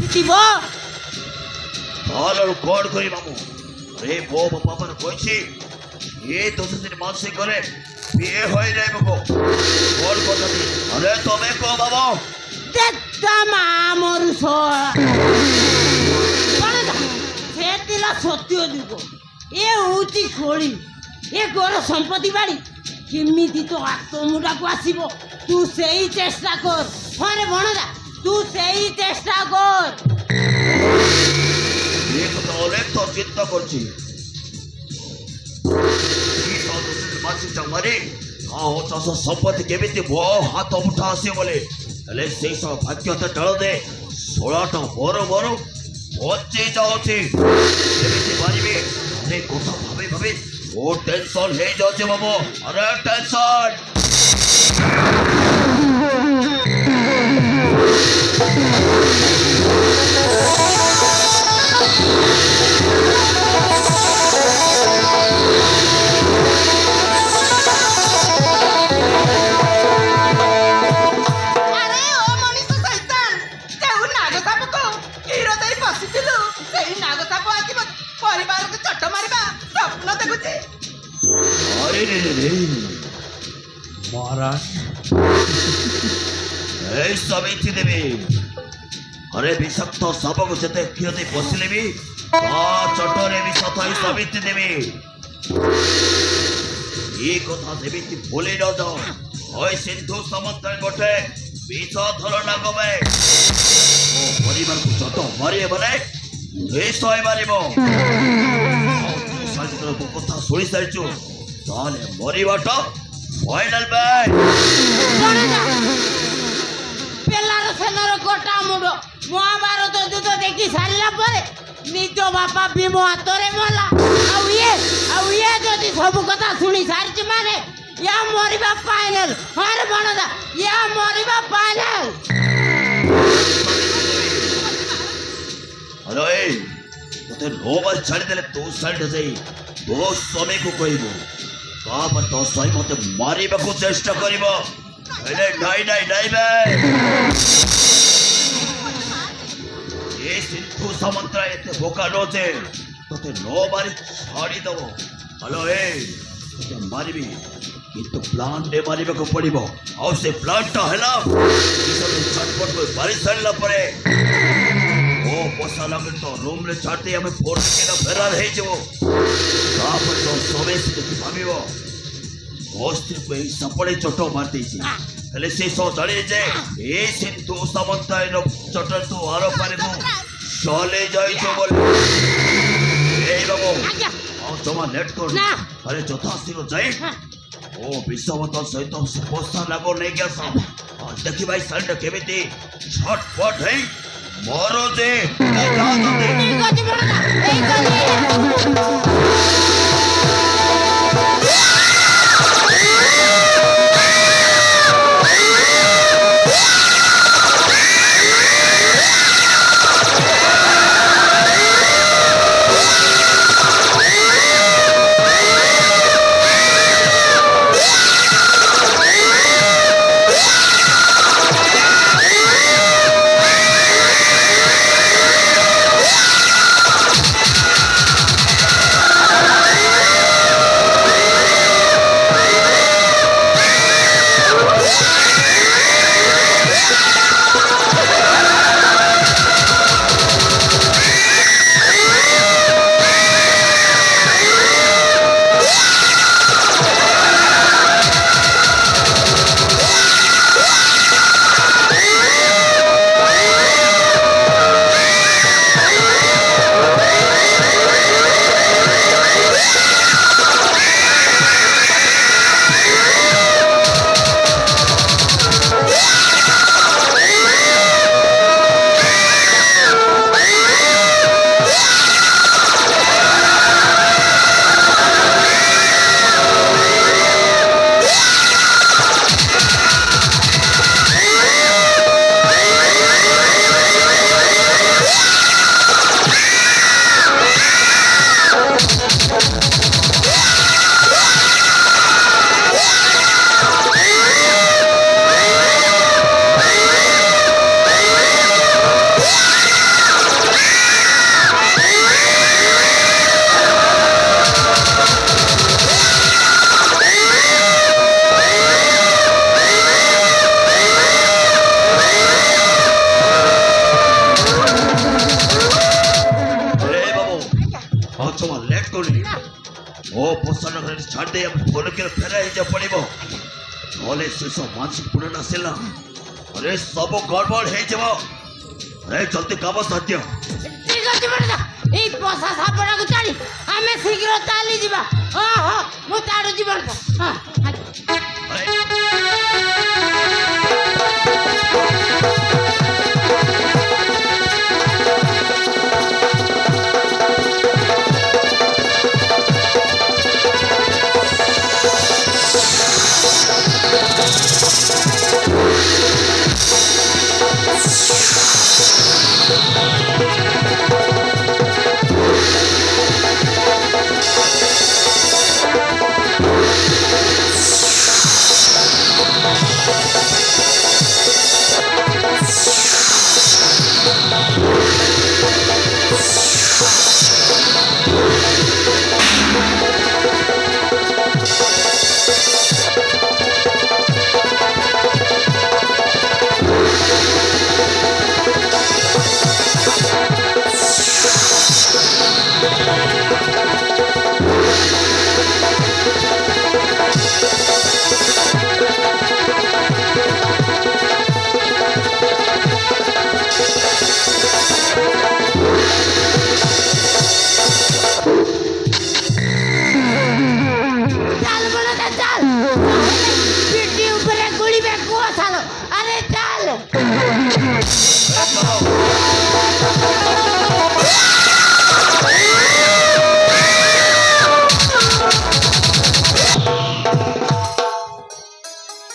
জিতিব তাহলে কোন করি মামু রে বউ বাবার কইছি এই 10 দিন মাসে করে বিয়ে হয়ে যায় বাবু কোন কথা দি আরে তুমি কো বাবু দেখতাম আমার সে দিলা সত্য দিব এ হଉଛି খোଳି এ ঘର সম্পত্তি বাড়ি কেମିତି তো ଆତ୍ମମୁଣ୍ଡାକୁ ଆସିବ ତୁ ସେଇ ଚେଷ୍ଟା କର ହଁ ରେ ଭଣଜା ତୁ ସେଇ ଚେଷ୍ଟା କର ये तो অনেক তো চিন্তা করছি এই তো মাসে চামারে ও চাষ সম্পত্তি কেমিতি বো হাত উঠা আসে বলে তাহলে সেই সব ভাগ্যতা ঢাল দে 16টা বড় বড় হচ্ছে যাচ্ছে কেমিতি পারিবে আরে কথা ভাবে ভাবে ও টেনশন হয়ে যাচ্ছে বাবু আরে টেনশন महाराज समिति देवी अरे विषक्त सबक जिते क्षति पशिले भी चटरे विष थी समिति देवी ये कथा देवी भूली न जाओ ओई सिंधु समुद्र गोटे विषधर नागमे ओ परिवार को चट मारे बने विष मारिबो कथा शुणी सारिचु ताले मरिबाटा फाइनल बाय पेलार सेनार गोटा मुंड महाभारत युद्ध देखी सारा पर निज बापा भीम हाथरे मला ये जदि सब कथा शुणी सारी माने या मरिबा फाइनल हर बनदा या मरिबा फाइनल हेलो ए तोते नोबल छाड़ी देले तू साइड जाई तो समय को कहबो पर तो सही मते मारिबा को चेष्टा करिबो एले नाई नाई नाई बे ये सिंधु समुद्र एते बोका नोचे तोते नो मारी छाड़ी दबो हेलो ए तोते मारिबी किंतु प्लान दे मारिबा को पड़िबो आ से प्लान ता हैला इसे छटपट को मारी सड़ला परे ओ पोसा लगे तो रूम रे छाड़ते हमें फोर्स के ना फरार है जो पर तो सोवे से भाबिबो मोस्ते पे सपड़े चोटो मारती छी हेले से सो जळे जे ए सिंधु समुद्र नो चोटो तो आरो पारे को चले जाई तो बोल ए बाबू आ जमा लेट कर अरे चौथा सिरो जाई ओ विश्ववत सहित से पोसा लागो नहीं गया सा देखि भाई सल्ट केमिति छटपट है मोरो जे जा ଜମା ଲେଟ୍ କରୁନି ମୋ ପୋଷଣ ଘରେ ଛାଡ଼ି ଦେଇ ଆମେ ପରକୀୟ ଫେରାଇ ହେଇଯିବାକୁ ପଡ଼ିବ ନହେଲେ ଶେଷ ମାନସିକ ପୂରଣ ଆସିଲା अरे सब गड़बड़ है जब अरे जल्दी काम साध्य ঠিক আছে বড় এই পসা সাপড়াକୁ ଛାଡ଼ି ଆମେ ଶୀଘ୍ର ଚାଲି ଯିବା ଓହୋ ମୁଁ ତାଡ଼ୁଛି ବড়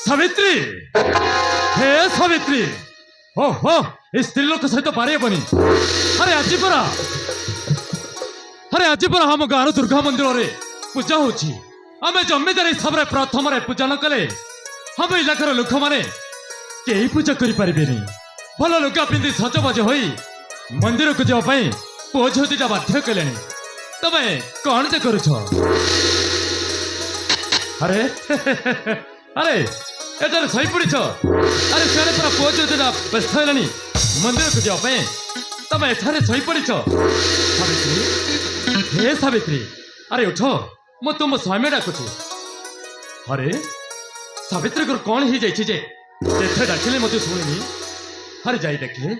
सावित्री हे सावित्री ओहो स्त्री लोक सहित पारे बनी अरे आज पर हम गाँव दुर्गा मंदिर रे पूजा होची आमे जमीदार हिसाब रे प्रथम रे पूजा न कले हम इलाकार लोक माने केही पूजा करि परिबेनी भल लुगा पिंधि सजबाज होई मंदिर को जावा पई पोझोतीटा बाध्य कलेनी तमे कौन जे करूछ अरे अरे एटारे सही पड़ीछ अरे से पूरा पोझोतीटा व्यस्त हेलानी मंदिर को जावा पई तमे एठारे सही पड़ीछ सावित्री हे सावित्री अरे उठ मो तुम स्वामी डाकुची अरे सावित्री को कौन ही जाइए जे जेठे डाकिले मते सुनिनी अरे जाई देखे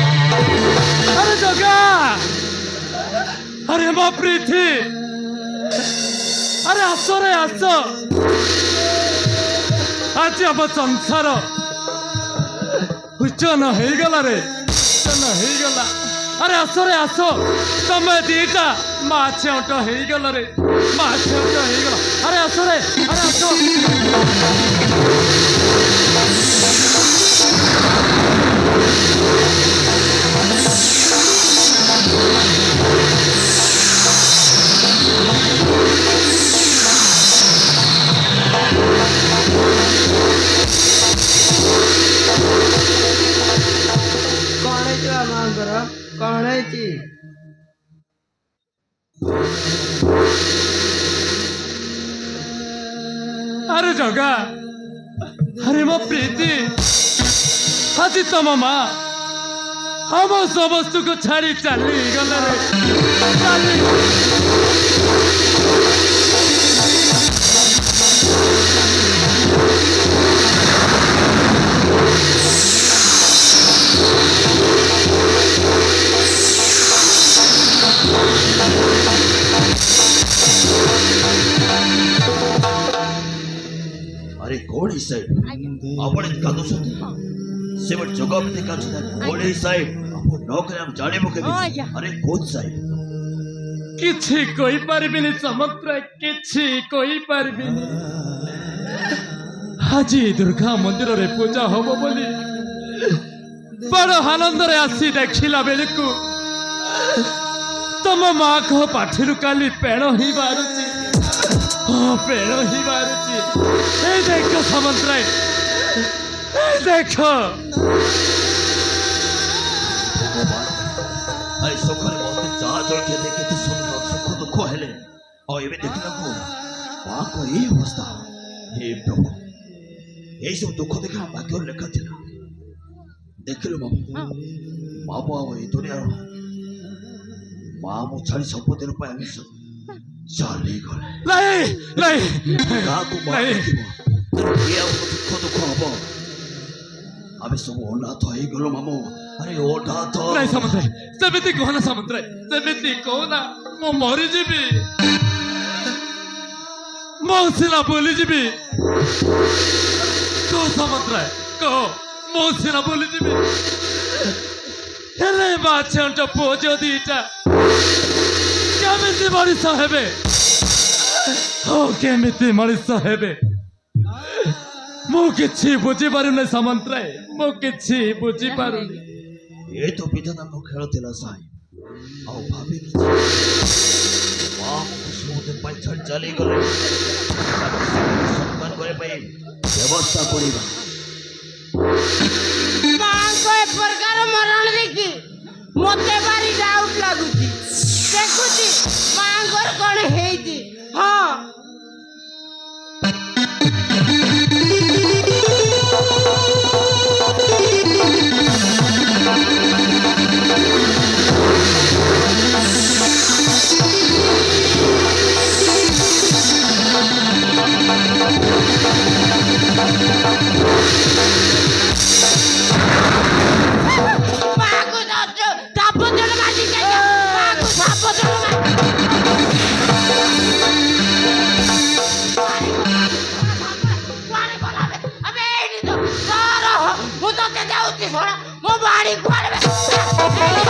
अरे जगा अरे माँ प्रीति अरे आसो रे आसो आज हम संसार उच्चन हो गला रे उच्चन हो गला अरे आसो रे आसो तमे दीटा माँ छेउट हो गल रे माँ छेउट हो गला अरे आसो रे अरे आसो कौन है जी अरे जगा अरे मो प्रीति आज तम माँ हम समस्त को छाड़ी चली गल रे अरे कोड़ी साहेब आपण कादो सती सेवट जगह का कोड़ी साहेब आपण नौकरी हम जाने मुके अरे कोच साहेब किछि कोई पारबिनी समग्र किछि कोई पारबिनी आज दुर्गा मंदिर रे पूजा होबो बोली बड़ आनंद रे आसी देखिला बेलकु तम माँ को पाठिरु काली पेण ही बारुची पेड़ ही मारुची ए देख सामंतराय দেখো ভগবান আজ সকালে মতে চা জলকে দেখে তো সুন্দর সুখ দুঃখ হেলে ଆଉ ଏବେ ଦେଖିଲାକୁ ମାଆଙ୍କ ଏଇ ଅବସ୍ଥା ହେ ପ୍ରଭୁ ଏଇସବୁ ଦୁଃଖ ଦେଖି ଆମ ଭାଗ୍ୟରେ ଲେଖା ଥିଲା ଦେଖିଲୁ ମାମୁ ବାବୁ ଆଉ ଏଇ ଦୁନିଆର ମା ମୁଁ ଛାଡ଼ି ସବୁଦିନ ପାଇଁ ଆମେ ଚାଲିଗଲେ ନାଇଁ ନାଇଁ କାହାକୁ ମା ନାଇଁ ଦେଖିବ କିଏ ଆଉ ଦୁଃଖ ଦୁଃଖ ହବ ଆମେ ସବୁ ଅନାଥ ହେଇଗଲୁ ମାମୁ ଆରେ ଅନାଥ ନାଇଁ ସାମନ୍ତରାୟ ସେମିତି କହନା ସାମନ୍ତରାୟ ସେମିତି କହନା ମୁଁ ମରିଯିବି ମୁଁ ସିନା ବୁଲିଯିବି କହ ସାମନ୍ତରାୟ କହ ମୁଁ ସିନା ବୁଲିଯିବି ହେଲେ ବାଛଣ୍ଟ ପୁଅ ଯଦି ଏଇଟା କେମିତି ମଣିଷ ହେବେ ହଉ କେମିତି ମଣିଷ ହେବେ ମୁଁ କିଛି ବୁଝିପାରୁନି ସାମନ୍ତରାୟ ମୁଁ କିଛି ବୁଝିପାରୁନି ଏ ତ ବିଧାତାଙ୍କ ଖେଳ ଥିଲା ସାଇ ଆଉ ଭାବି କିଛି ମା ଆମକୁ ସବୁଦିନ ପାଇଁ ଛାଡ଼ି ଚାଲିଗଲେ ସମ୍ମାନ କରିବା ପାଇଁ ବ୍ୟବସ୍ଥା କରିବା ମାଙ୍କ ଏ ପ୍ରକାର ମରଣ ଦେଖି ମତେ ଭାରି ଡାଉଟ୍ ଲାଗୁଛି ଦେଖୁଛି ମାଙ୍କର କଣ ହେଇଛି ହଁ ମାକୁ ସାପ ଜଳ ମାରି ମାକୁ ସାପ ଜଳ ମୁଁ ତତେ ଯାଉଛି ଶୁଣ ମୋ ବାଡ଼ି କୁଆଡ଼େ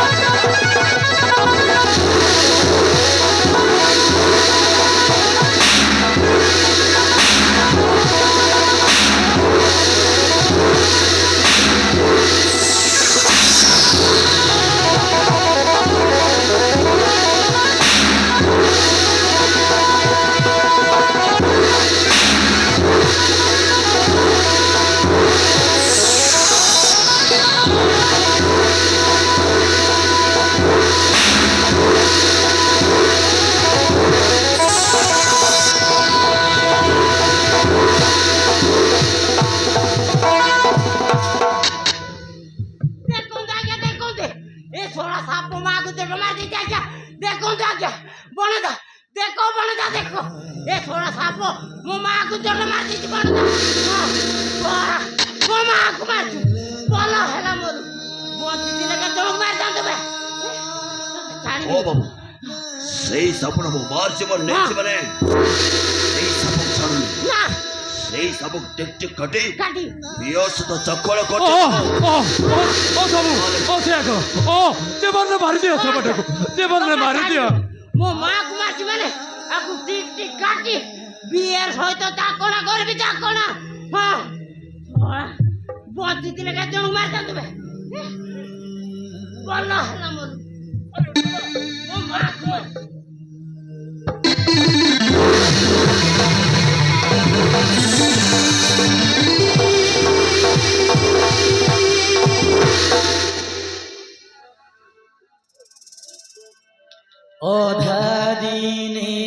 ମୋ ମାଆକୁ ଜଳ ମାରି ଦେଇଛି ମୋ ମାଆକୁ ମାରିଛୁ ଭଲ ହେଲା ମୋର ବଞ୍ଚିଥିଲେ କେତେବେଳକୁ ମାରିଥାନ୍ତୁ ବେ ଓ ବାବୁ ସେଇ ସାପଣ ମୁଁ ମାରିଛି ମୋର ନେଇଛି ମାନେ ସେଇ ସାପ ଛାଡୁନି ନା ସେଇ ସାପ ଟିକ୍ ଟିକ୍ କାଟି କାଟି ବିୟ ସହିତ ଚକଳ ଓ କରିଛି ଓ ଓ ସବୁ ଓ ସେୟା କହ ଓ ଜୀବନରେ ମାରିଦିଅ ସେପଟକୁ ଜୀବନରେ ମାରିଦିଅ ମୋ ମାଆକୁ ମାରିଛି ମାନେ ଆକୁ ଟିକ୍ ଟିକ୍ କାଟି ବିଏର ସହିତ ଚାକଣା କରିବି ଚାକଣା ହଁ ବଞ୍ଚିଥିଲେ କେତେବେଳକୁ ମାରିଥାନ୍ତୁ ବେ ଭଲ ହେଲା ମୋର ମୋ ମାଆକୁ ମାରିଛି অধাদিনে